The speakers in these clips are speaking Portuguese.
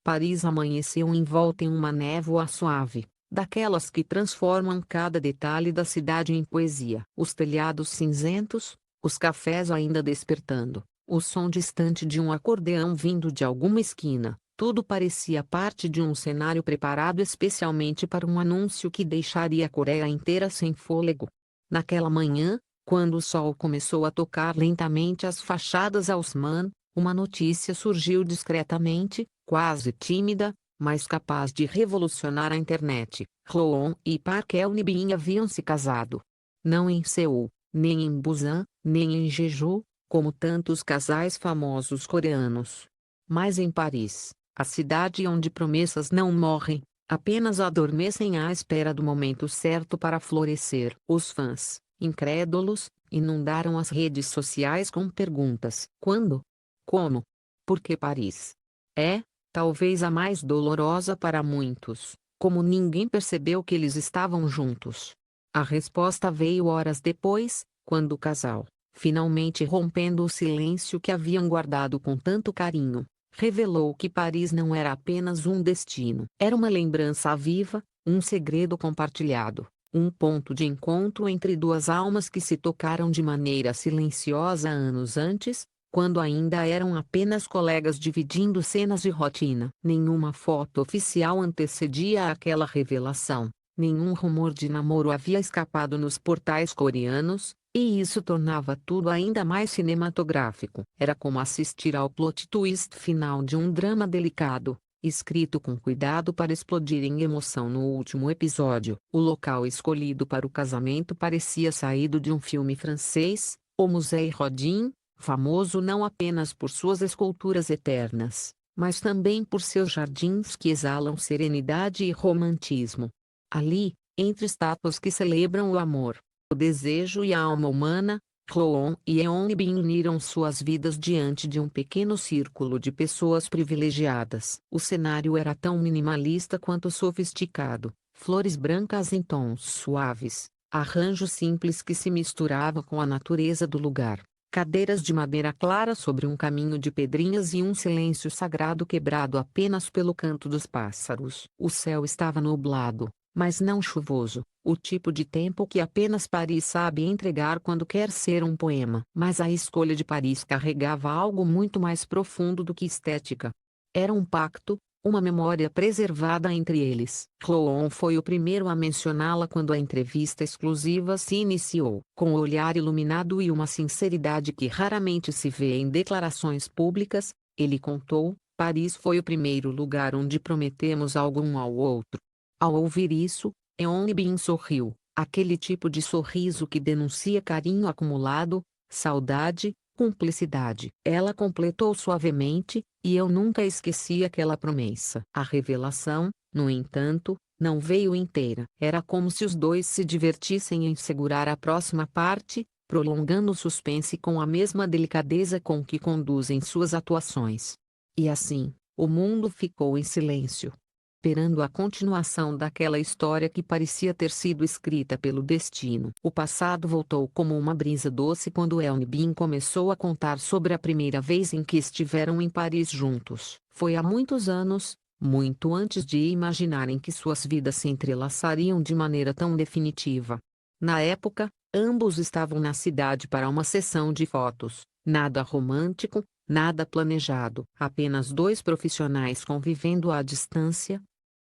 Paris amanheceu envolta em uma névoa suave, daquelas que transformam cada detalhe da cidade em poesia. Os telhados cinzentos, os cafés ainda despertando, o som distante de um acordeão vindo de alguma esquina, tudo parecia parte de um cenário preparado especialmente para um anúncio que deixaria a Coreia inteira sem fôlego. Naquela manhã, quando o sol começou a tocar lentamente as fachadas Haussmann, uma notícia surgiu discretamente, quase tímida, mas capaz de revolucionar a internet. Roon e Park Eun-bin haviam se casado. Não em Seul, nem em Busan, nem em Jeju, como tantos casais famosos coreanos. Mas em Paris, a cidade onde promessas não morrem, apenas adormecem à espera do momento certo para florescer. Os fãs, incrédulos, inundaram as redes sociais com perguntas: quando? Como? Por que Paris? É, talvez a mais dolorosa para muitos, como ninguém percebeu que eles estavam juntos. A resposta veio horas depois, quando o casal, finalmente rompendo o silêncio que haviam guardado com tanto carinho, revelou que Paris não era apenas um destino. Era uma lembrança viva, um segredo compartilhado, um ponto de encontro entre duas almas que se tocaram de maneira silenciosa anos antes, quando ainda eram apenas colegas dividindo cenas de rotina. Nenhuma foto oficial antecedia aquela revelação, nenhum rumor de namoro havia escapado nos portais coreanos, e isso tornava tudo ainda mais cinematográfico. Era como assistir ao plot twist final de um drama delicado, escrito com cuidado para explodir em emoção no último episódio. O local escolhido para o casamento parecia saído de um filme francês, o Musée Rodin, famoso não apenas por suas esculturas eternas, mas também por seus jardins que exalam serenidade e romantismo. Ali, entre estátuas que celebram o amor, o desejo e a alma humana, Roon e Eun-bin uniram suas vidas diante de um pequeno círculo de pessoas privilegiadas. O cenário era tão minimalista quanto sofisticado: flores brancas em tons suaves, arranjo simples que se misturava com a natureza do lugar, cadeiras de madeira clara sobre um caminho de pedrinhas e um silêncio sagrado quebrado apenas pelo canto dos pássaros. O céu estava nublado, mas não chuvoso, o tipo de tempo que apenas Paris sabe entregar quando quer ser um poema. Mas a escolha de Paris carregava algo muito mais profundo do que estética. Era um pacto, uma memória preservada entre eles. Roon foi o primeiro a mencioná-la quando a entrevista exclusiva se iniciou. Com o olhar iluminado e uma sinceridade que raramente se vê em declarações públicas, ele contou: Paris foi o primeiro lugar onde prometemos algo um ao outro. Ao ouvir isso, Eun-bin sorriu, aquele tipo de sorriso que denuncia carinho acumulado, saudade, cumplicidade. Ela completou suavemente: e eu nunca esqueci aquela promessa. A revelação, no entanto, não veio inteira. Era como se os dois se divertissem em segurar a próxima parte, prolongando o suspense com a mesma delicadeza com que conduzem suas atuações. E assim, o mundo ficou em silêncio, esperando a continuação daquela história que parecia ter sido escrita pelo destino. O passado voltou como uma brisa doce quando Eun-bin começou a contar sobre a primeira vez em que estiveram em Paris juntos. Foi há muitos anos, muito antes de imaginarem que suas vidas se entrelaçariam de maneira tão definitiva. Na época, ambos estavam na cidade para uma sessão de fotos. Nada romântico, nada planejado. Apenas dois profissionais convivendo à distância,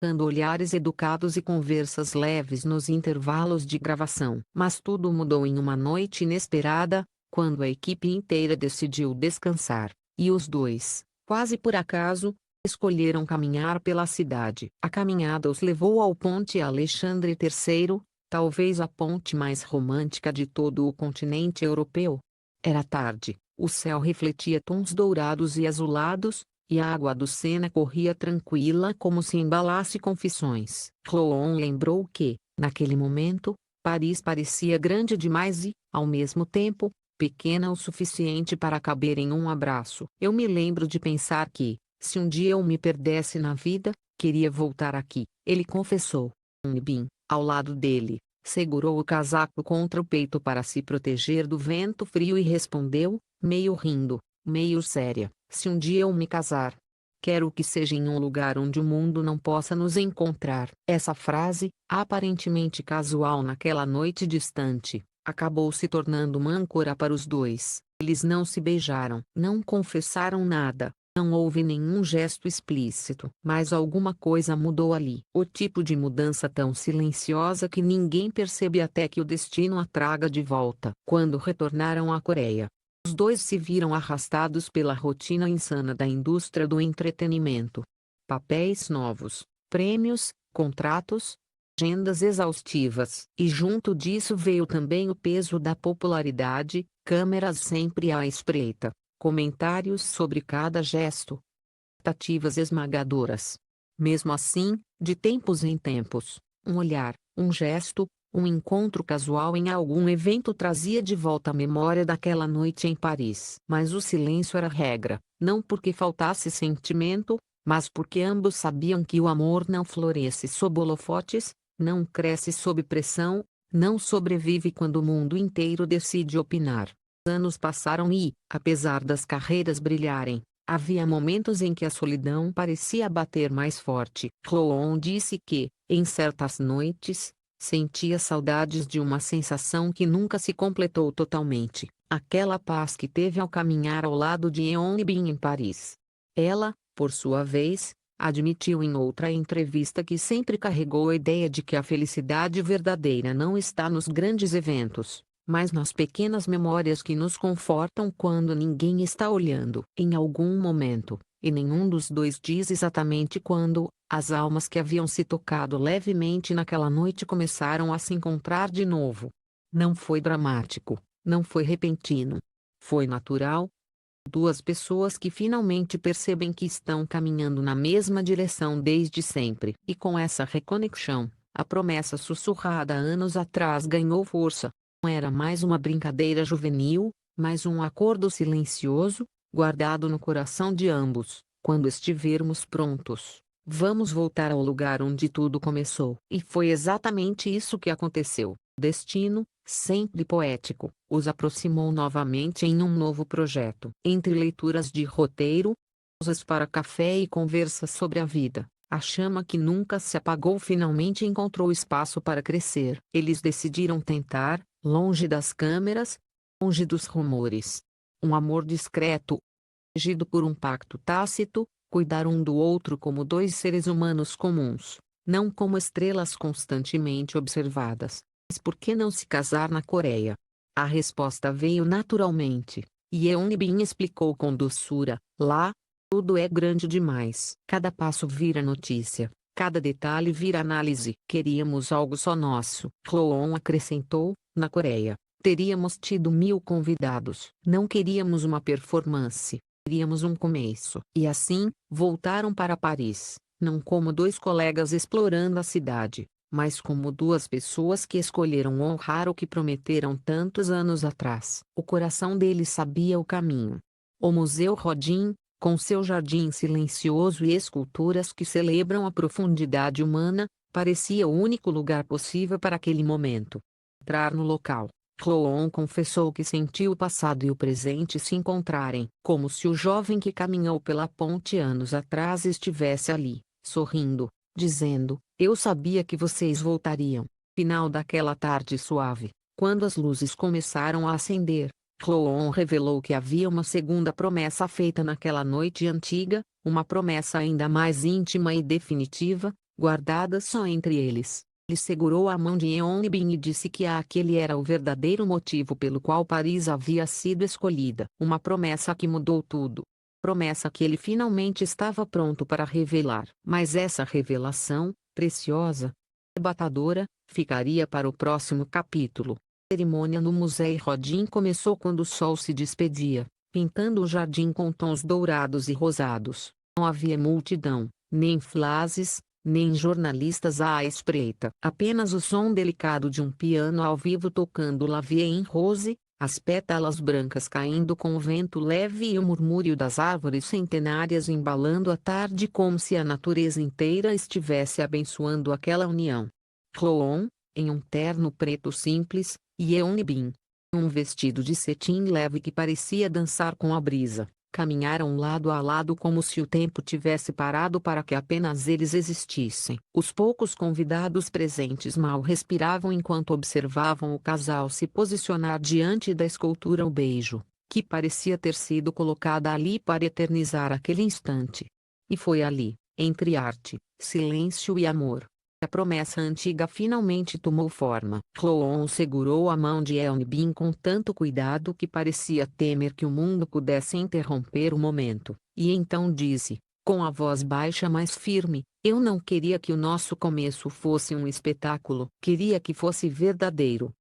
dando olhares educados e conversas leves nos intervalos de gravação. Mas tudo mudou em uma noite inesperada, quando a equipe inteira decidiu descansar, e os dois, quase por acaso, escolheram caminhar pela cidade. A caminhada os levou ao Ponte Alexandre III, talvez a ponte mais romântica de todo o continente europeu. Era tarde, o céu refletia tons dourados e azulados, e a água do Sena corria tranquila como se embalasse confissões. Roon lembrou que, naquele momento, Paris parecia grande demais e, ao mesmo tempo, pequena o suficiente para caber em um abraço. Eu me lembro de pensar que, se um dia eu me perdesse na vida, queria voltar aqui, ele confessou. Bin, ao lado dele, segurou o casaco contra o peito para se proteger do vento frio e respondeu, meio rindo, meio séria: se um dia eu me casar. Quero que seja em um lugar onde o mundo não possa nos encontrar. Essa frase, aparentemente casual naquela noite distante, acabou se tornando uma âncora para os dois. Eles não se beijaram, não confessaram nada. Não houve nenhum gesto explícito, mas alguma coisa mudou ali. O tipo de mudança tão silenciosa que ninguém percebe até que o destino a traga de volta. Quando retornaram à Coreia, os dois se viram arrastados pela rotina insana da indústria do entretenimento. Papéis novos, prêmios, contratos, agendas exaustivas. E junto disso veio também o peso da popularidade, câmeras sempre à espreita. Comentários sobre cada gesto. Expectativas esmagadoras. Mesmo assim, de tempos em tempos, um olhar, um gesto, um encontro casual em algum evento trazia de volta a memória daquela noite em Paris. Mas o silêncio era regra, não porque faltasse sentimento, mas porque ambos sabiam que o amor não floresce sob holofotes, não cresce sob pressão, não sobrevive quando o mundo inteiro decide opinar. Anos passaram e, apesar das carreiras brilharem, havia momentos em que a solidão parecia bater mais forte. Rowan disse que, em certas noites, sentia saudades de uma sensação que nunca se completou totalmente, aquela paz que teve ao caminhar ao lado de Yeon Bin em Paris. Ela, por sua vez, admitiu em outra entrevista que sempre carregou a ideia de que a felicidade verdadeira não está nos grandes eventos, mas nas pequenas memórias que nos confortam quando ninguém está olhando. Em algum momento, e nenhum dos dois diz exatamente quando, as almas que haviam se tocado levemente naquela noite começaram a se encontrar de novo. Não foi dramático, não foi repentino. Foi natural. Duas pessoas que finalmente percebem que estão caminhando na mesma direção desde sempre. E com essa reconexão, a promessa sussurrada anos atrás ganhou força. Não era mais uma brincadeira juvenil, mas um acordo silencioso, guardado no coração de ambos. Quando estivermos prontos, vamos voltar ao lugar onde tudo começou. E foi exatamente isso que aconteceu. O destino, sempre poético, os aproximou novamente em um novo projeto. Entre leituras de roteiro, pausas para café e conversas sobre a vida, a chama que nunca se apagou finalmente encontrou espaço para crescer. Eles decidiram tentar, longe das câmeras, longe dos rumores. Um amor discreto, regido por um pacto tácito, cuidar um do outro como dois seres humanos comuns, não como estrelas constantemente observadas. Mas por que não se casar na Coreia? A resposta veio naturalmente, e Yeon Bin explicou com doçura: lá, tudo é grande demais. Cada passo vira notícia, cada detalhe vira análise. Queríamos algo só nosso. Rowan acrescentou: na Coreia, teríamos tido 1000 convidados. Não queríamos uma performance, queríamos um começo. E assim, voltaram para Paris, não como dois colegas explorando a cidade, mas como duas pessoas que escolheram honrar o que prometeram tantos anos atrás. O coração deles sabia o caminho. O Museu Rodin, com seu jardim silencioso e esculturas que celebram a profundidade humana, parecia o único lugar possível para aquele momento. Entrar no local, Rowan confessou que sentiu o passado e o presente se encontrarem, como se o jovem que caminhou pela ponte anos atrás estivesse ali, sorrindo, dizendo: eu sabia que vocês voltariam. Final daquela tarde suave, quando as luzes começaram a acender, Rowan revelou que havia uma segunda promessa feita naquela noite antiga, uma promessa ainda mais íntima e definitiva, guardada só entre eles. Ele segurou a mão de Yeon Bin e disse que aquele era o verdadeiro motivo pelo qual Paris havia sido escolhida. Uma promessa que mudou tudo. Promessa que ele finalmente estava pronto para revelar. Mas essa revelação, preciosa, arrebatadora, ficaria para o próximo capítulo. A cerimônia no Museu Rodin começou quando o sol se despedia, pintando o jardim com tons dourados e rosados. Não havia multidão, nem frases, nem jornalistas à espreita. Apenas o som delicado de um piano ao vivo tocando La Vie en Rose, as pétalas brancas caindo com o vento leve e o murmúrio das árvores centenárias embalando a tarde como se a natureza inteira estivesse abençoando aquela união. Rowan, em um terno preto simples, e Yeon Bin, um vestido de cetim leve que parecia dançar com a brisa, Caminharam lado a lado como se o tempo tivesse parado para que apenas eles existissem. Os poucos convidados presentes mal respiravam enquanto observavam o casal se posicionar diante da escultura O Beijo, que parecia ter sido colocada ali para eternizar aquele instante. E foi ali, entre arte, silêncio e amor, a promessa antiga finalmente tomou forma. Cloon segurou a mão de Eunbin com tanto cuidado que parecia temer que o mundo pudesse interromper o momento, e então disse, com a voz baixa mas firme, eu não queria que o nosso começo fosse um espetáculo, queria que fosse verdadeiro.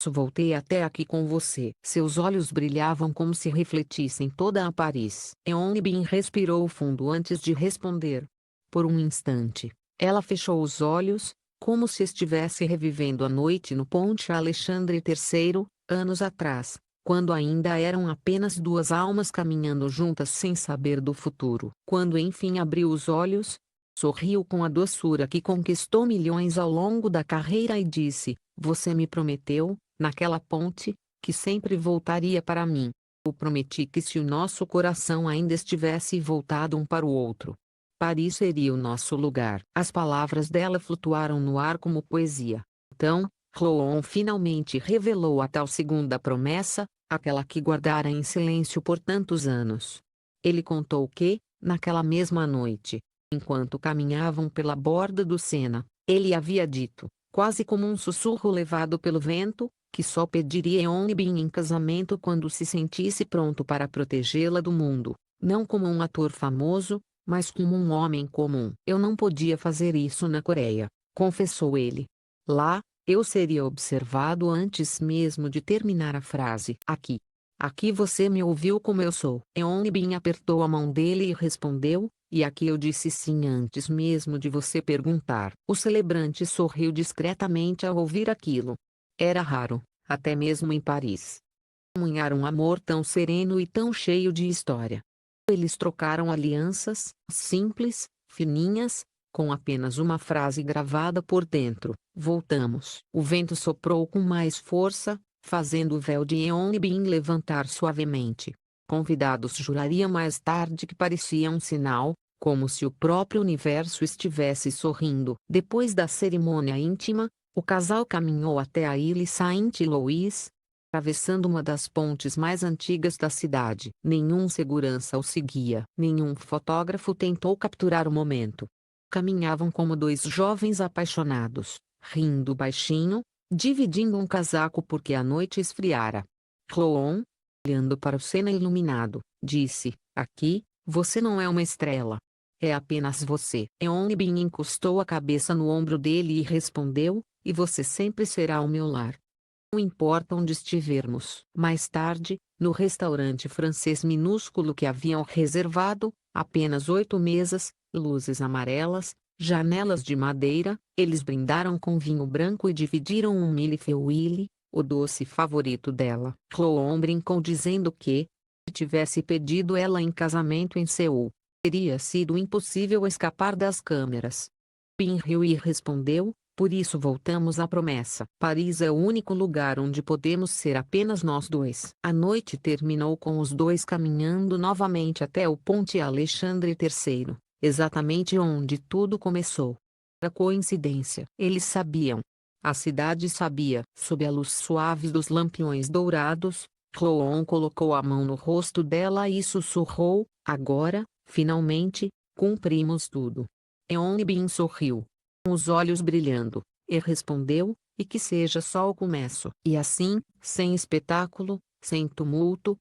Voltei até aqui com você. Seus olhos brilhavam como se refletissem toda a Paris. Eunbin respirou fundo antes de responder. Por um instante, ela fechou os olhos, como se estivesse revivendo a noite no Ponte Alexandre III, anos atrás, quando ainda eram apenas duas almas caminhando juntas sem saber do futuro. Quando enfim abriu os olhos, sorriu com a doçura que conquistou milhões ao longo da carreira e disse, você me prometeu, naquela ponte, que sempre voltaria para mim. Eu prometi que se o nosso coração ainda estivesse voltado um para o outro, Paris seria o nosso lugar. As palavras dela flutuaram no ar como poesia. Então, Cloon finalmente revelou a tal segunda promessa, aquela que guardara em silêncio por tantos anos. Ele contou que, naquela mesma noite, enquanto caminhavam pela borda do Sena, ele havia dito, quase como um sussurro levado pelo vento, que só pediria Eunbin em casamento quando se sentisse pronto para protegê-la do mundo, não como um ator famoso, mas como um homem comum. Eu não podia fazer isso na Coreia, confessou ele. Lá, eu seria observado antes mesmo de terminar a frase. Aqui você me ouviu como eu sou. Eunbin apertou a mão dele e respondeu, e aqui eu disse sim antes mesmo de você perguntar. O celebrante sorriu discretamente ao ouvir aquilo. Era raro, até mesmo em Paris. Testemunhar um amor tão sereno e tão cheio de história. Eles trocaram alianças, simples, fininhas, com apenas uma frase gravada por dentro. Voltamos. O vento soprou com mais força, fazendo o véu de Eunbin levantar suavemente. Convidados jurariam mais tarde que parecia um sinal, como se o próprio universo estivesse sorrindo. Depois da cerimônia íntima, o casal caminhou até a ilha Saint-Louis, atravessando uma das pontes mais antigas da cidade. Nenhum segurança o seguia. Nenhum fotógrafo tentou capturar o momento. Caminhavam como dois jovens apaixonados, rindo baixinho, dividindo um casaco porque a noite esfriara. Cloon, olhando para o Sena iluminado, disse, aqui, você não é uma estrela. É apenas você. Eunbin encostou a cabeça no ombro dele e respondeu, e você sempre será o meu lar. Não importa onde estivermos. Mais tarde, no restaurante francês minúsculo que haviam reservado, apenas 8 mesas, luzes amarelas, janelas de madeira, eles brindaram com vinho branco e dividiram um millefeuille, o doce favorito dela. Cloon brincou dizendo que, se tivesse pedido ela em casamento em Seul, teria sido impossível escapar das câmeras. Bin riu e respondeu, por isso voltamos à promessa. Paris é o único lugar onde podemos ser apenas nós dois. A noite terminou com os dois caminhando novamente até o Ponte Alexandre III, exatamente onde tudo começou. Era coincidência. Eles sabiam. A cidade sabia. Sob a luz suave dos lampiões dourados, Cloon colocou a mão no rosto dela e sussurrou, agora, finalmente, cumprimos tudo. Eunbin sorriu, com os olhos brilhando, e respondeu, e que seja só o começo. E assim, sem espetáculo, sem tumulto,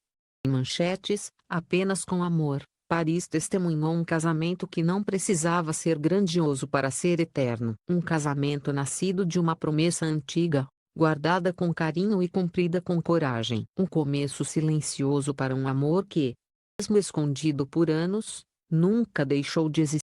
sem manchetes, apenas com amor, Paris testemunhou um casamento que não precisava ser grandioso para ser eterno. Um casamento nascido de uma promessa antiga, guardada com carinho e cumprida com coragem. Um começo silencioso para um amor que, mesmo escondido por anos, nunca deixou de existir.